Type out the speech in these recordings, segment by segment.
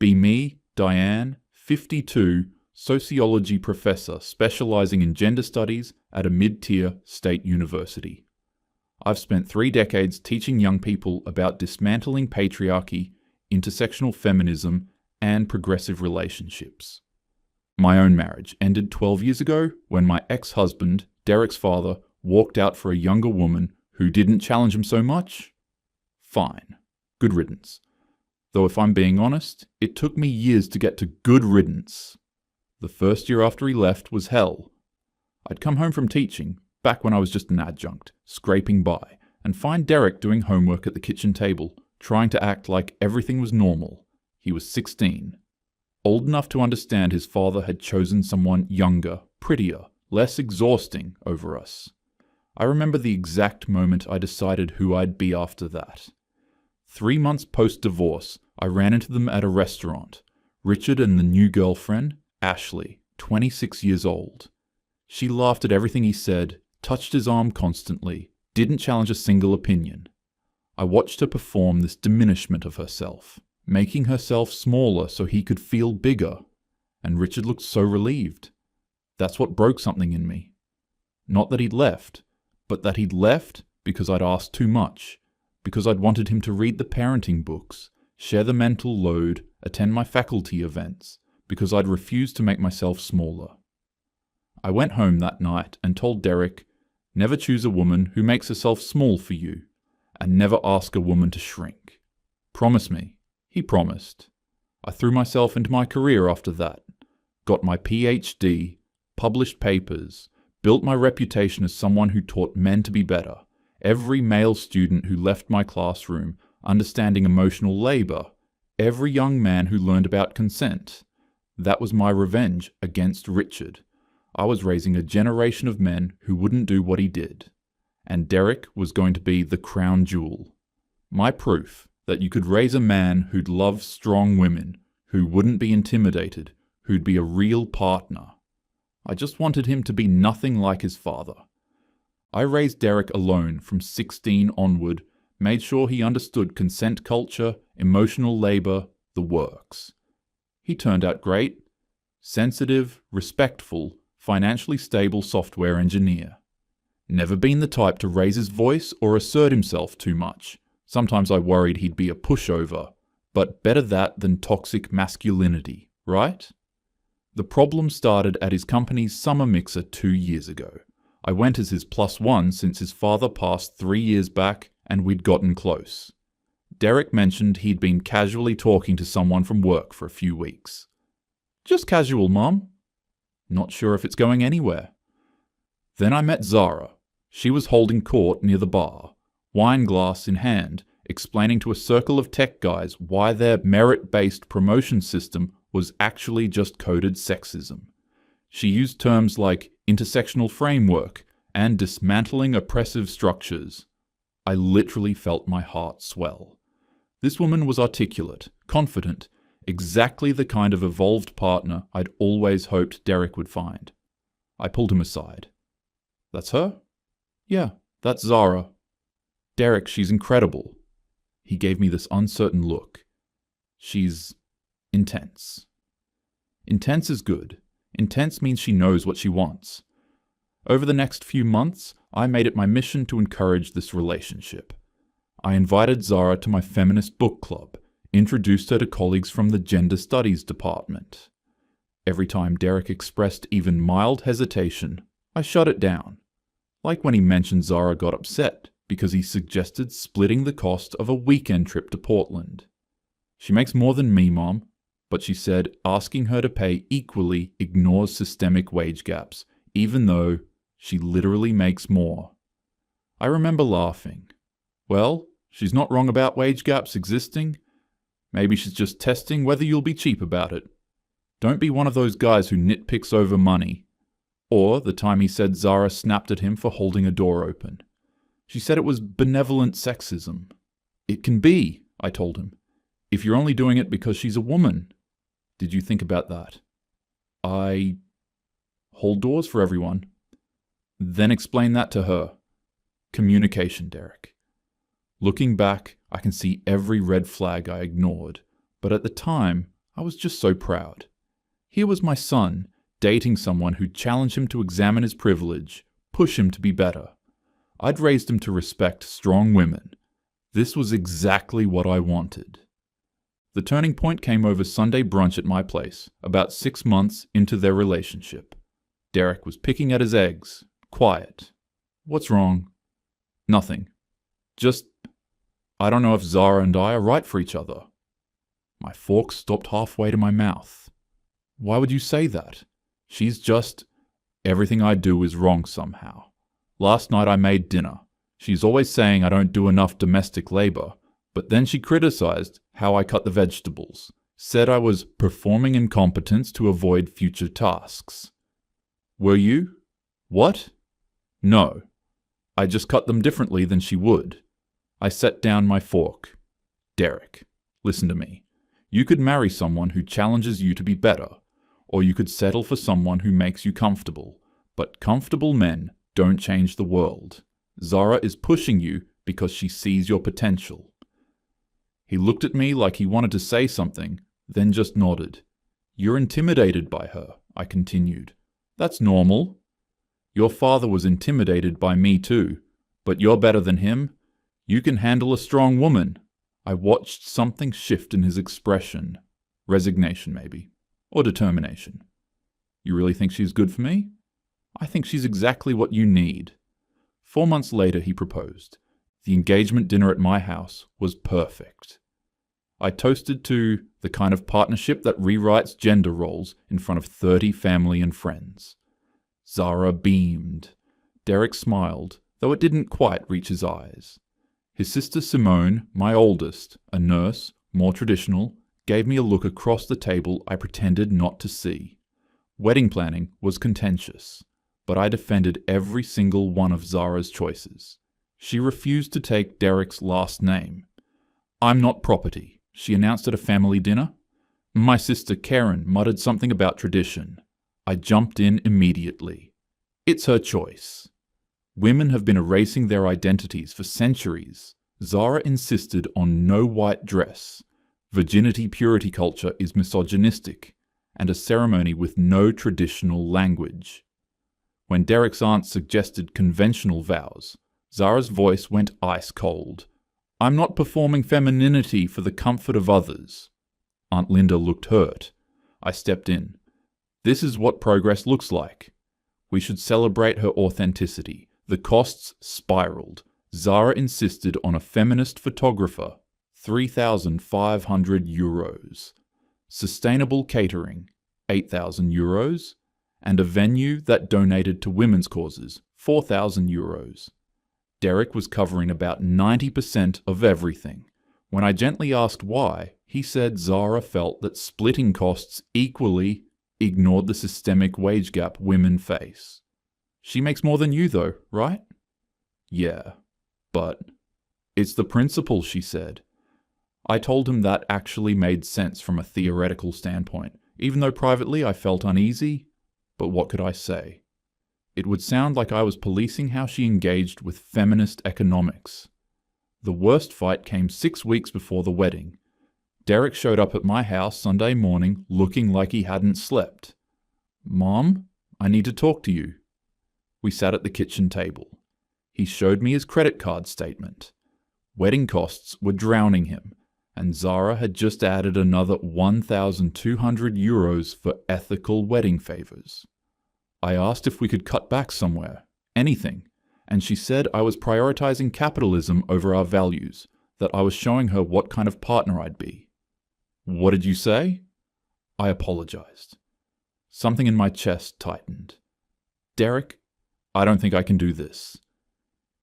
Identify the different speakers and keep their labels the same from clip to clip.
Speaker 1: Be me, Diane, 52, sociology professor specializing in gender studies at a mid-tier state university. I've spent 3 decades teaching young people about dismantling patriarchy, intersectional feminism, and progressive relationships. My own marriage ended 12 years ago when my ex-husband, Derek's father, walked out for a younger woman who didn't challenge him so much. Fine. Good riddance. Though if I'm being honest, it took me years to get to good riddance. The first year after he left was hell. I'd come home from teaching, back when I was just an adjunct, scraping by, and find Derek doing homework at the kitchen table, trying to act like everything was normal. He was 16. Old enough to understand his father had chosen someone younger, prettier, less exhausting over us. I remember the exact moment I decided who I'd be after that. 3 months post-divorce, I ran into them at a restaurant. Richard and the new girlfriend, Ashley, 26 years old. She laughed at everything he said, touched his arm constantly, didn't challenge a single opinion. I watched her perform this diminishment of herself, making herself smaller so he could feel bigger. And Richard looked so relieved. That's what broke something in me. Not that he'd left, but that he'd left because I'd asked too much, because I'd wanted him to read the parenting books, share the mental load, attend my faculty events, because I'd refused to make myself smaller. I went home that night and told Derek, never choose a woman who makes herself small for you, and never ask a woman to shrink. Promise me. He promised. I threw myself into my career after that, got my PhD, published papers, built my reputation as someone who taught men to be better, every male student who left my classroom understanding emotional labor, every young man who learned about consent. That was my revenge against Richard. I was raising a generation of men who wouldn't do what he did. And Derek was going to be the crown jewel. My proof that you could raise a man who'd love strong women, who wouldn't be intimidated, who'd be a real partner. I just wanted him to be nothing like his father. I raised Derek alone from 16 onward, made sure he understood consent culture, emotional labor, the works. He turned out great. Sensitive, respectful, financially stable software engineer. Never been the type to raise his voice or assert himself too much. Sometimes I worried he'd be a pushover, but better that than toxic masculinity, right? The problem started at his company's summer mixer 2 years ago. I went as his +1 since his father passed 3 years back, and we'd gotten close. Derek mentioned he'd been casually talking to someone from work for a few weeks. Just casual, Mom. Not sure if it's going anywhere. Then I met Zara. She was holding court near the bar, wine glass in hand, explaining to a circle of tech guys why their merit-based promotion system was actually just coded sexism. She used terms like intersectional framework and dismantling oppressive structures. I literally felt my heart swell. This woman was articulate, confident, exactly the kind of evolved partner I'd always hoped Derek would find. I pulled him aside. That's her? Yeah, that's Zara. Derek, she's incredible. He gave me this uncertain look. She's intense. Intense is good. Intense means she knows what she wants. Over the next few months, I made it my mission to encourage this relationship. I invited Zara to my feminist book club, introduced her to colleagues from the gender studies department. Every time Derek expressed even mild hesitation, I shut it down. Like when he mentioned Zara got upset because he suggested splitting the cost of a weekend trip to Portland. She makes more than me, Mom, but she said asking her to pay equally ignores systemic wage gaps, even though she literally makes more. I remember laughing. Well, she's not wrong about wage gaps existing. Maybe she's just testing whether you'll be cheap about it. Don't be one of those guys who nitpicks over money. Or the time he said Zara snapped at him for holding a door open. She said it was benevolent sexism. It can be, I told him, if you're only doing it because she's a woman. Did you think about that? I hold doors for everyone. Then explain that to her. Communication, Derek. Looking back, I can see every red flag I ignored, but at the time, I was just so proud. Here was my son, dating someone who'd challenge him to examine his privilege, push him to be better. I'd raised him to respect strong women. This was exactly what I wanted. The turning point came over Sunday brunch at my place, about 6 months into their relationship. Derek was picking at his eggs, quiet. What's wrong? Nothing. Just, I don't know if Zara and I are right for each other. My fork stopped halfway to my mouth. Why would you say that? She's just, everything I do is wrong somehow. Last night I made dinner. She's always saying I don't do enough domestic labor, but then she criticized how I cut the vegetables, said I was performing incompetence to avoid future tasks. Were you? What? No. I just cut them differently than she would. I set down my fork. Derek, listen to me. You could marry someone who challenges you to be better, or you could settle for someone who makes you comfortable. But comfortable men don't change the world. Zara is pushing you because she sees your potential. He looked at me like he wanted to say something, then just nodded. You're intimidated by her, I continued. That's normal. Your father was intimidated by me too, but you're better than him. You can handle a strong woman. I watched something shift in his expression. Resignation, maybe. Or determination. You really think she's good for me? I think she's exactly what you need. 4 months later, he proposed. The engagement dinner at my house was perfect. I toasted to the kind of partnership that rewrites gender roles in front of 30 family and friends. Zara beamed. Derek smiled, though it didn't quite reach his eyes. His sister Simone, my oldest, a nurse, more traditional, gave me a look across the table I pretended not to see. Wedding planning was contentious, but I defended every single one of Zara's choices. She refused to take Derek's last name. I'm not property, she announced at a family dinner. My sister Karen muttered something about tradition. I jumped in immediately. It's her choice. Women have been erasing their identities for centuries. Zara insisted on no white dress. Virginity purity culture is misogynistic, and a ceremony with no traditional language. When Derek's aunt suggested conventional vows, Zara's voice went ice cold. I'm not performing femininity for the comfort of others. Aunt Linda looked hurt. I stepped in. This is what progress looks like. We should celebrate her authenticity. The costs spiraled. Zara insisted on a feminist photographer, €3,500. Sustainable catering, €8,000. And a venue that donated to women's causes, €4,000. Derek was covering about 90% of everything. When I gently asked why, he said Zara felt that splitting costs equally ignored the systemic wage gap women face. She makes more than you though, right? Yeah, but it's the principle, she said. I told him that actually made sense from a theoretical standpoint, even though privately I felt uneasy. But what could I say? It would sound like I was policing how she engaged with feminist economics. The worst fight came 6 weeks before the wedding. Derek showed up at my house Sunday morning looking like he hadn't slept. Mom, I need to talk to you. We sat at the kitchen table. He showed me his credit card statement. Wedding costs were drowning him, and Zara had just added another €1,200 for ethical wedding favors. I asked if we could cut back somewhere, anything, and she said I was prioritizing capitalism over our values, that I was showing her what kind of partner I'd be. What did you say? I apologized. Something in my chest tightened. Derek, I don't think I can do this.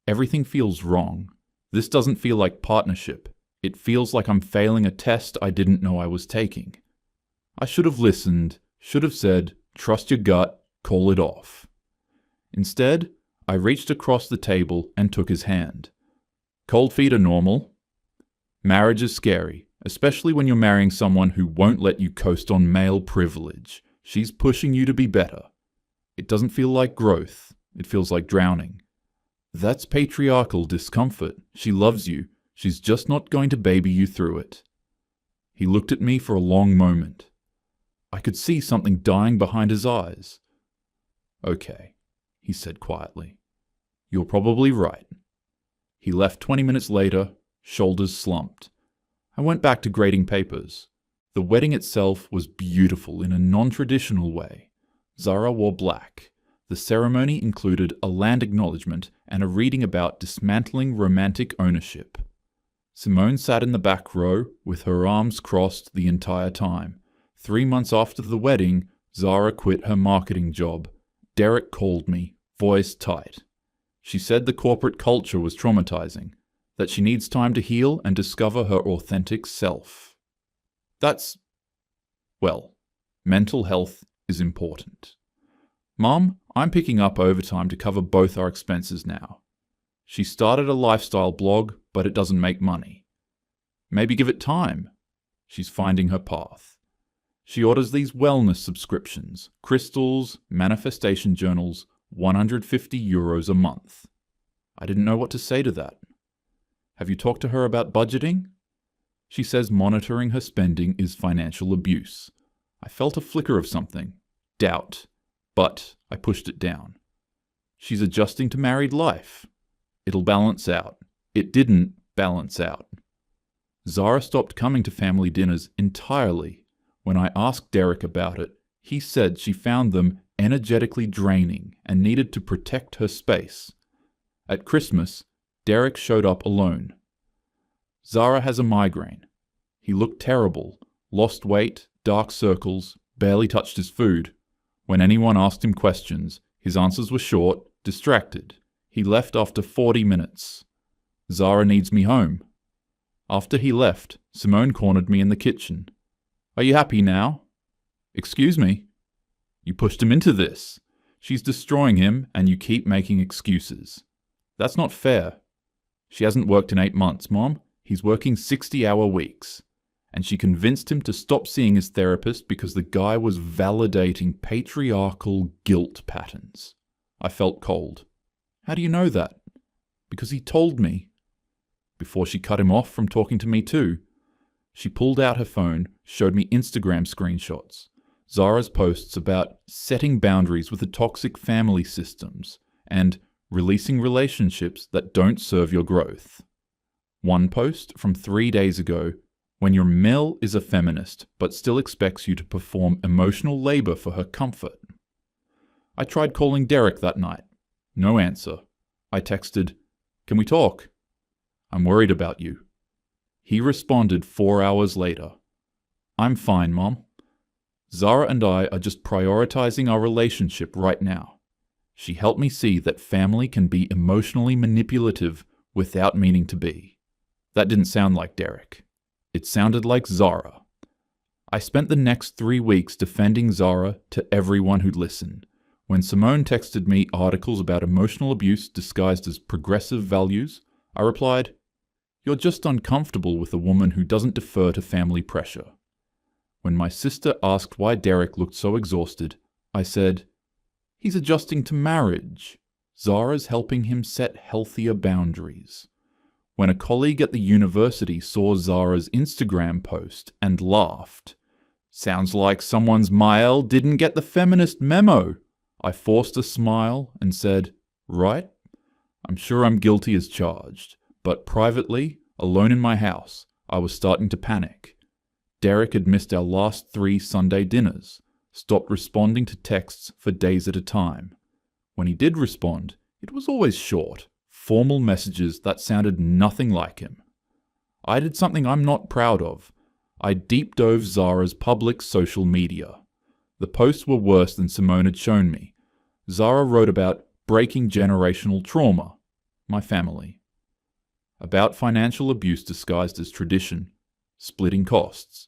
Speaker 1: Everything feels wrong. This doesn't feel like partnership. It feels like I'm failing a test I didn't know I was taking. I should have listened, should have said, trust your gut, call it off. Instead, I reached across the table and took his hand. Cold feet are normal. Marriage is scary, especially when you're marrying someone who won't let you coast on male privilege. She's pushing you to be better. It doesn't feel like growth. It feels like drowning. That's patriarchal discomfort. She loves you. She's just not going to baby you through it. He looked at me for a long moment. I could see something dying behind his eyes. "Okay," he said quietly. "You're probably right." He left 20 minutes later, shoulders slumped. I went back to grading papers. The wedding itself was beautiful in a non-traditional way. Zara wore black. The ceremony included a land acknowledgement and a reading about dismantling romantic ownership. Simone sat in the back row with her arms crossed the entire time. 3 months after the wedding, Zara quit her marketing job. Derek called me, voice tight. She said the corporate culture was traumatizing, that she needs time to heal and discover her authentic self. Well, mental health is important. "Mom, I'm picking up overtime to cover both our expenses now." She started a lifestyle blog, but it doesn't make money. "Maybe give it time." She's finding her path. She orders these wellness subscriptions, crystals, manifestation journals, €150 a month. I didn't know what to say to that. "Have you talked to her about budgeting?" She says monitoring her spending is financial abuse. I felt a flicker of something, doubt, but I pushed it down. She's adjusting to married life. It'll balance out. It didn't balance out. Zara stopped coming to family dinners entirely. When I asked Derek about it, he said she found them energetically draining and needed to protect her space. At Christmas, Derek showed up alone. Zara has a migraine. He looked terrible, lost weight, dark circles, barely touched his food. When anyone asked him questions, his answers were short, distracted. He left after 40 minutes. Zara needs me home. After he left, Simone cornered me in the kitchen. "Are you happy now?" "Excuse me?" "You pushed him into this. She's destroying him and you keep making excuses. That's not fair." "She hasn't worked in 8 months, Mom. He's working 60-hour weeks." And she convinced him to stop seeing his therapist because the guy was validating patriarchal guilt patterns. I felt cold. "How do you know that?" "Because he told me." Before she cut him off from talking to me too. She pulled out her phone, showed me Instagram screenshots. Zara's posts about setting boundaries with the toxic family systems and releasing relationships that don't serve your growth. One post from 3 days ago, when your Mel is a feminist but still expects you to perform emotional labor for her comfort. I tried calling Derek that night. No answer. I texted, "Can we talk? I'm worried about you." He responded 4 hours later. "I'm fine, Mom. Zara and I are just prioritizing our relationship right now." She helped me see that family can be emotionally manipulative without meaning to be. That didn't sound like Derek. It sounded like Zara. I spent the next 3 weeks defending Zara to everyone who'd listen. When Simone texted me articles about emotional abuse disguised as progressive values, I replied, "You're just uncomfortable with a woman who doesn't defer to family pressure." When my sister asked why Derek looked so exhausted, I said, "He's adjusting to marriage. Zara's helping him set healthier boundaries." When a colleague at the university saw Zara's Instagram post and laughed, "Sounds like someone's Mael didn't get the feminist memo," I forced a smile and said, "Right? I'm sure I'm guilty as charged, but privately, alone in my house, I was starting to panic." Derek had missed our last 3 Sunday dinners, stopped responding to texts for days at a time. When he did respond, it was always short, formal messages that sounded nothing like him. I did something I'm not proud of. I deep dove Zara's public social media. The posts were worse than Simone had shown me. Zara wrote about breaking generational trauma, my family. About financial abuse disguised as tradition, splitting costs.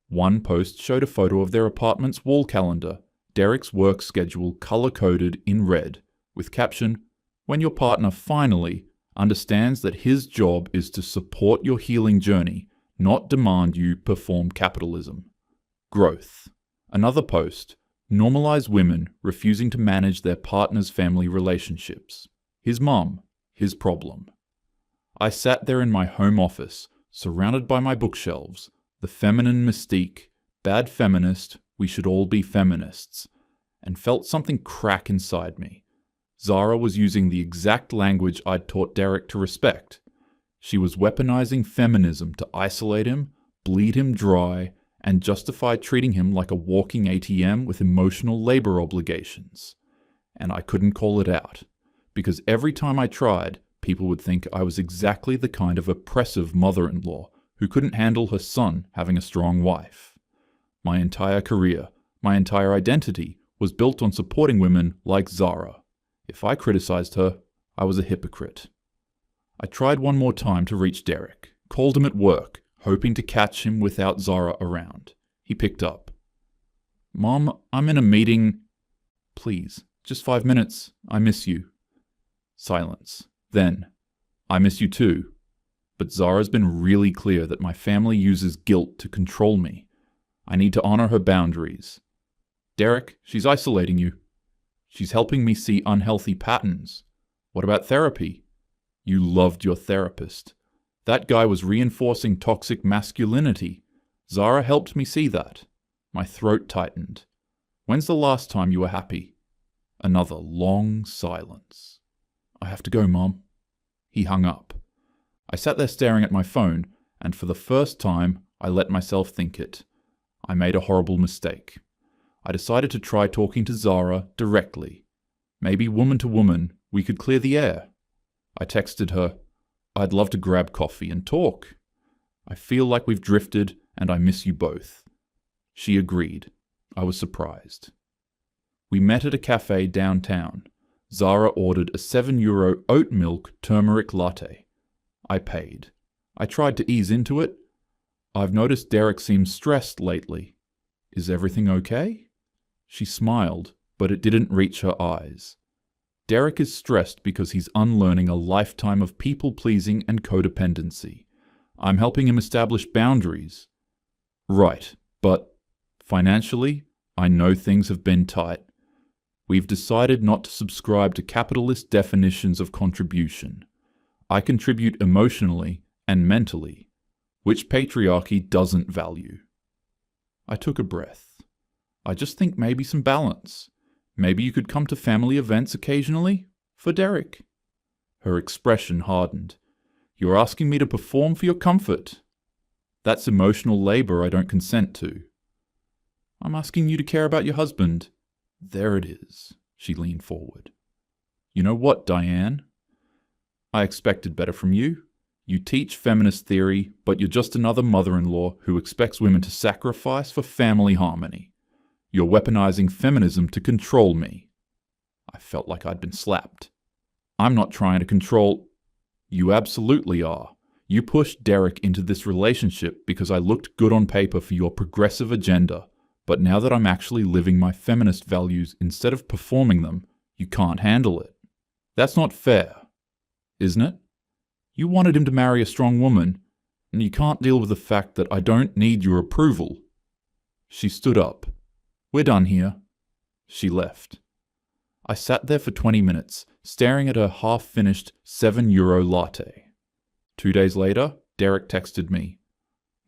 Speaker 1: One post showed a photo of their apartment's wall calendar, Derek's work schedule color-coded in red, with caption, "When your partner finally understands that his job is to support your healing journey, not demand you perform capitalism." Growth. Another post, normalize women refusing to manage their partner's family relationships. His mom, his problem. I sat there in my home office, surrounded by my bookshelves, The feminine mystique, bad feminist, we should all be feminists, and felt something crack inside me. Zara was using the exact language I'd taught Derek to respect. She was weaponizing feminism to isolate him, bleed him dry, and justify treating him like a walking ATM with emotional labor obligations. And I couldn't call it out, because every time I tried, people would think I was exactly the kind of oppressive mother-in-law who couldn't handle her son having a strong wife. My entire career, my entire identity, was built on supporting women like Zara. If I criticized her, I was a hypocrite. I tried one more time to reach Derek, called him at work, hoping to catch him without Zara around. He picked up. "Mom, I'm in a meeting." "Please, just 5 minutes. I miss you." Silence. Then, "I miss you too. But Zara's been really clear that my family uses guilt to control me. I need to honor her boundaries. Derek, she's isolating you. She's helping me see unhealthy patterns. What about therapy? You loved your therapist. That guy was reinforcing toxic masculinity. Zara helped me see that." My throat tightened. "When's the last time you were happy?" Another long silence. "I have to go, Mom." He hung up. I sat there staring at my phone, and for the first time, I let myself think it. I made a horrible mistake. I decided to try talking to Zara directly. Maybe woman to woman, we could clear the air. I texted her, "I'd love to grab coffee and talk. I feel like we've drifted and I miss you both." She agreed. I was surprised. We met at a cafe downtown. Zara ordered a €7 oat milk turmeric latte. I paid. I tried to ease into it. "I've noticed Derek seems stressed lately. Is everything okay?" She smiled, but it didn't reach her eyes. Derek is stressed because he's unlearning a lifetime of people-pleasing and codependency. I'm helping him establish boundaries. Right, but financially, I know things have been tight. We've decided not to subscribe to capitalist definitions of contribution. I contribute emotionally and mentally, which patriarchy doesn't value. I took a breath. I just think maybe some balance. Maybe you could come to family events occasionally, for Derek. Her expression hardened. "You're asking me to perform for your comfort. That's emotional labor I don't consent to." "I'm asking you to care about your husband." "There it is." She leaned forward. "You know what, Diane? I expected better from you. You teach feminist theory, but you're just another mother-in-law who expects women to sacrifice for family harmony. You're weaponizing feminism to control me." I felt like I'd been slapped. "I'm not trying to control—" "You absolutely are. You pushed Derek into this relationship because I looked good on paper for your progressive agenda, but now that I'm actually living my feminist values instead of performing them, you can't handle it. That's not fair, isn't it? You wanted him to marry a strong woman, and you can't deal with the fact that I don't need your approval." She stood up. "We're done here." She left. I sat there for 20 minutes, staring at her half-finished €7 latte. 2 days later, Derek texted me.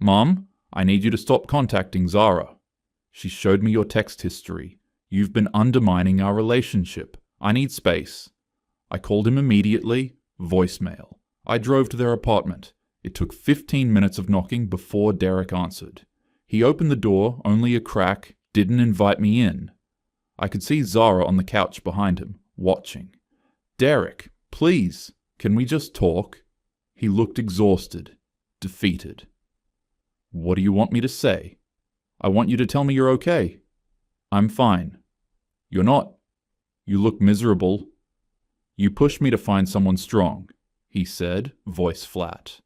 Speaker 1: "Mom, I need you to stop contacting Zara. She showed me your text history. You've been undermining our relationship. I need space." I called him immediately. Voicemail. I drove to their apartment. It took 15 minutes of knocking before Derek answered. He opened the door, only a crack, didn't invite me in. I could see Zara on the couch behind him, watching. "Derek, please, can we just talk?" He looked exhausted, defeated. "What do you want me to say?" "I want you to tell me you're okay." "I'm fine." "You're not. You look miserable." "You pushed me to find someone strong," he said, voice flat.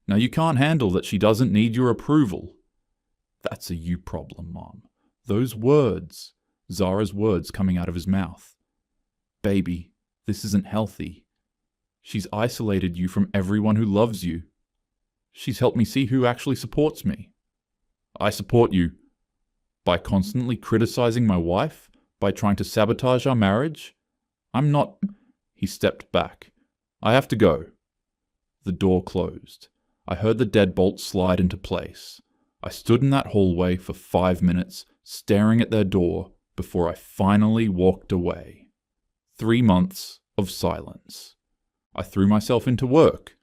Speaker 1: "Now you can't handle that she doesn't need your approval." "That's a you problem, Mom. Those words," Zara's words coming out of his mouth. "Baby, this isn't healthy. She's isolated you from everyone who loves you. She's helped me see who actually supports me." "I support you." "By constantly criticizing my wife? By trying to sabotage our marriage? I'm not—" He stepped back. "I have to go." The door closed. I heard the deadbolt slide into place. I stood in that hallway for 5 minutes, staring at their door, before I finally walked away. 3 months of silence. I threw myself into work,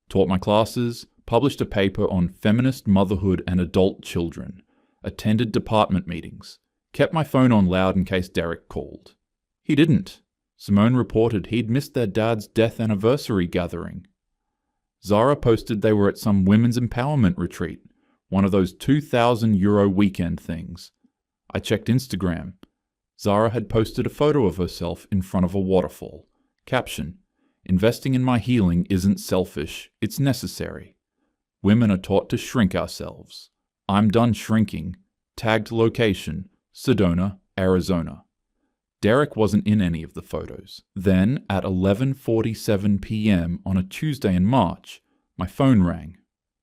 Speaker 1: taught my classes, published a paper on feminist motherhood and adult children, attended department meetings, kept my phone on loud in case Derek called. He didn't. Simone reported he'd missed their dad's death anniversary gathering. Zara posted they were at some women's empowerment retreat, one of those €2,000 weekend things. I checked Instagram. Zara had posted a photo of herself in front of a waterfall. Caption: "Investing in my healing isn't selfish, it's necessary. Women are taught to shrink ourselves. I'm done shrinking." Tagged location: Sedona, Arizona. Derek wasn't in any of the photos. Then, at 11:47 p.m. on a Tuesday in March, my phone rang.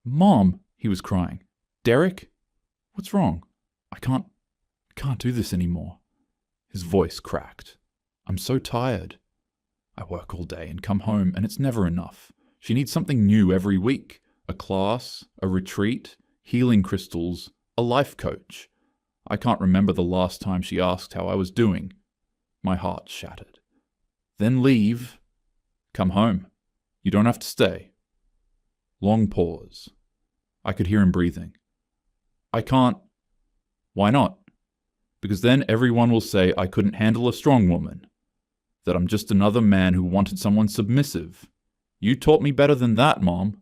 Speaker 1: "Mom," he was crying. "Derek? What's wrong? I can't do this anymore." His voice cracked. "I'm so tired. I work all day and come home, and it's never enough. She needs something new every week. A class, a retreat, healing crystals, a life coach. I can't remember the last time she asked how I was doing." My heart shattered. "Then leave. Come home. You don't have to stay." Long pause. I could hear him breathing. "I can't." "Why not?" "Because then everyone will say I couldn't handle a strong woman. That I'm just another man who wanted someone submissive. You taught me better than that, Mom.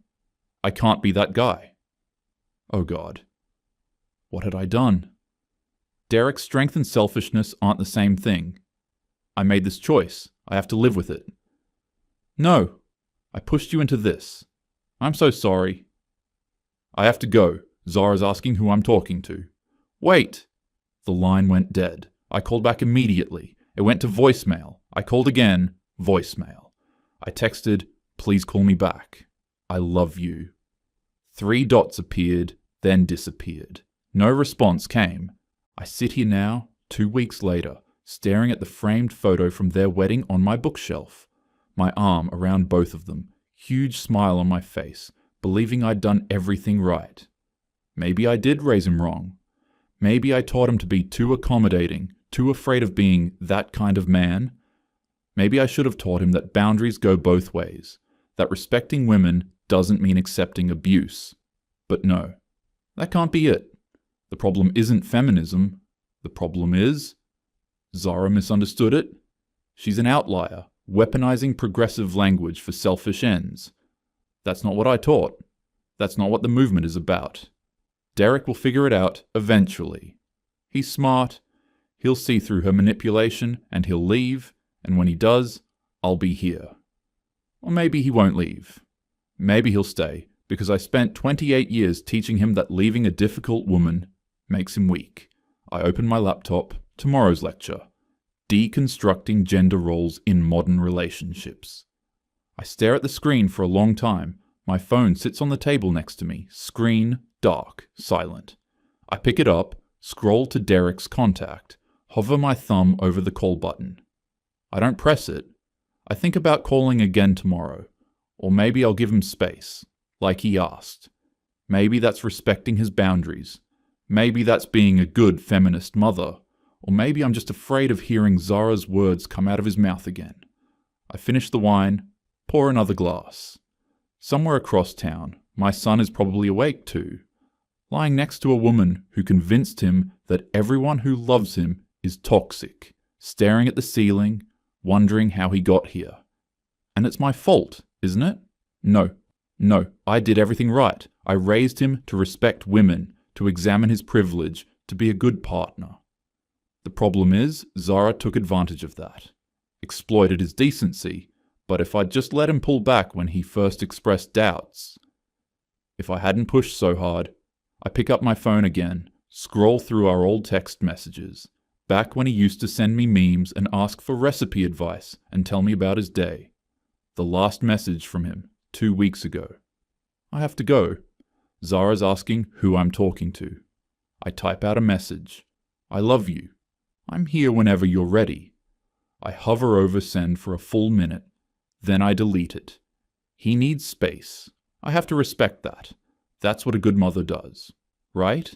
Speaker 1: I can't be that guy." Oh God. What had I done? Derek's strength and selfishness aren't the same thing. I made this choice. I have to live with it. "No. I pushed you into this. I'm so sorry." "I have to go. Zara's asking who I'm talking to." "Wait." The line went dead. I called back immediately. It went to voicemail. I called again. Voicemail. I texted, "Please call me back. I love you." 3 dots appeared, then disappeared. No response came. I sit here now, 2 weeks later, staring at the framed photo from their wedding on my bookshelf. My arm around both of them, huge smile on my face, believing I'd done everything right. Maybe I did raise him wrong. Maybe I taught him to be too accommodating, too afraid of being that kind of man. Maybe I should have taught him that boundaries go both ways, that respecting women doesn't mean accepting abuse. But no, that can't be it. The problem isn't feminism. The problem is Zara misunderstood it. She's an outlier, weaponizing progressive language for selfish ends. That's not what I taught. That's not what the movement is about. Derek will figure it out eventually. He's smart. He'll see through her manipulation and he'll leave, and when he does, I'll be here. Or maybe he won't leave. Maybe he'll stay, because I spent 28 years teaching him that leaving a difficult woman makes him weak. I open my laptop, tomorrow's lecture, Deconstructing Gender Roles in Modern Relationships. I stare at the screen for a long time. My phone sits on the table next to me, screen, dark, silent. I pick it up, scroll to Derek's contact, hover my thumb over the call button. I don't press it. I think about calling again tomorrow. Or maybe I'll give him space, like he asked. Maybe that's respecting his boundaries. Maybe that's being a good feminist mother. Or maybe I'm just afraid of hearing Zara's words come out of his mouth again. I finish the wine, pour another glass. Somewhere across town, my son is probably awake too, lying next to a woman who convinced him that everyone who loves him is toxic, staring at the ceiling, wondering how he got here. And it's my fault, isn't it? No, I did everything right. I raised him to respect women, to examine his privilege, to be a good partner. The problem is, Zara took advantage of that, exploited his decency, but if I'd just let him pull back when he first expressed doubts. If I hadn't pushed so hard, I pick up my phone again, scroll through our old text messages, back when he used to send me memes and ask for recipe advice and tell me about his day. The last message from him, 2 weeks ago. I have to go. Zara's asking who I'm talking to. I type out a message. I love you. I'm here whenever you're ready. I hover over send for a full minute. Then I delete it. He needs space. I have to respect that. That's what a good mother does. right?